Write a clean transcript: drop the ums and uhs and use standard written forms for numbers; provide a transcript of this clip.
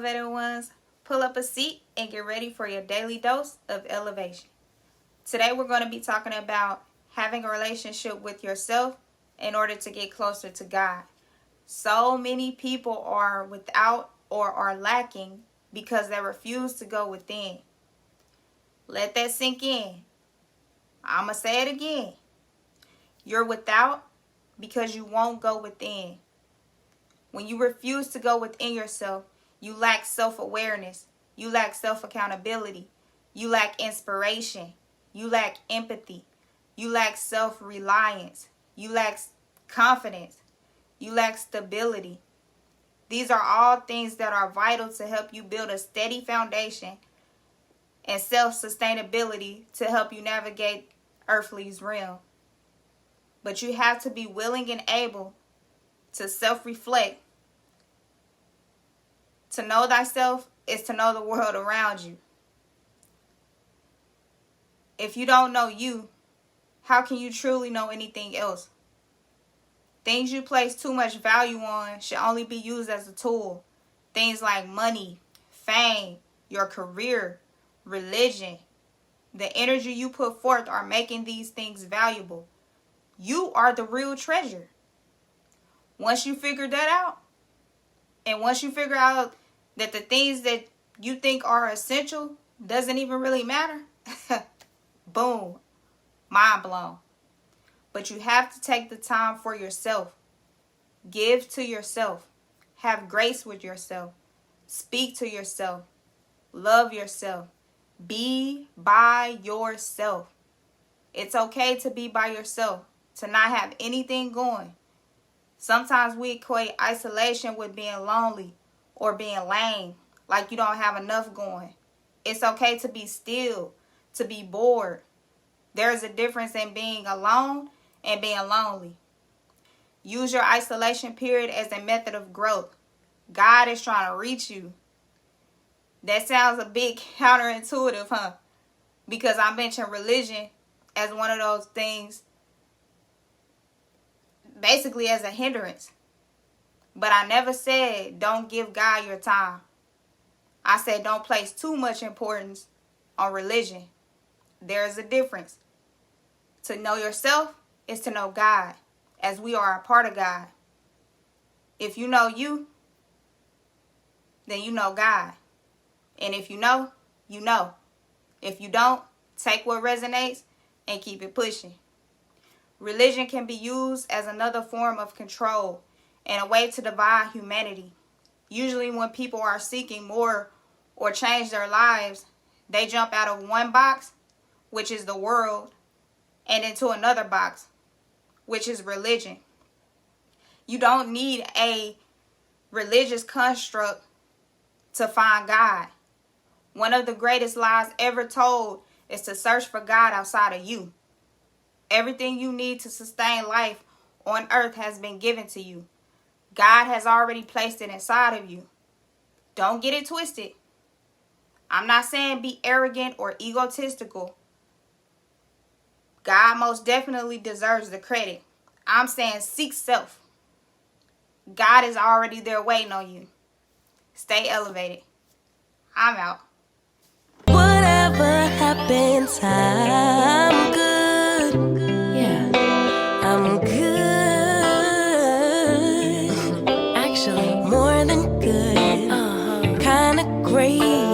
elevated ones, pull up a seat and get ready for your daily dose of elevation. Today we're going to be talking about having a relationship with yourself in order to get closer to God. So many people are without or are lacking because they refuse to go within. Let that sink in. I'm going to say it again. You're without because you won't go within. When you refuse to go within yourself, you lack self-awareness. You lack self-accountability. You lack inspiration. You lack empathy. You lack self-reliance. You lack confidence. You lack stability. These are all things that are vital to help you build a steady foundation and self-sustainability to help you navigate earthly's realm. But you have to be willing and able to self-reflect. To know thyself is to know the world around you. If you don't know you, how can you truly know anything else? Things you place too much value on should only be used as a tool. Things like money, fame, your career, religion. The energy you put forth are making these things valuable. You are the real treasure. Once you figure that out, and once you figure out that the things that you think are essential doesn't even really matter, boom, mind blown. But you have to take the time for yourself. Give to yourself. Have grace with yourself. Speak to yourself. Love yourself. Be by yourself. It's okay to be by yourself, to not have anything going. Sometimes we equate isolation with being lonely or being lame, like you don't have enough going. It's okay to be still, to be bored. There's a difference in being alone and being lonely. Use your isolation period as a method of growth. God is trying to reach you. That sounds a bit counterintuitive, huh? Because I mentioned religion as one of those things, basically as a hindrance. But I never said don't give God your time. I said don't place too much importance on religion. There's a difference. To know yourself is to know God, as we are a part of God. If you know you, then you know God. And if you know, you know. If you don't, take what resonates and keep it pushing. Religion can be used as another form of control and a way to divide humanity. Usually when people are seeking more or change their lives, they jump out of one box, which is the world, and into another box, which is religion. You don't need a religious construct to find God. One of the greatest lies ever told is to search for God outside of you. Everything you need to sustain life on earth has been given to you. God has already placed it inside of you. Don't get it twisted. I'm not saying be arrogant or egotistical. God most definitely deserves the credit. I'm saying seek self. God is already there waiting on you. Stay elevated. I'm out. Whatever happens, I'm good. Yeah, I'm good. Actually, more than good. Kinda great.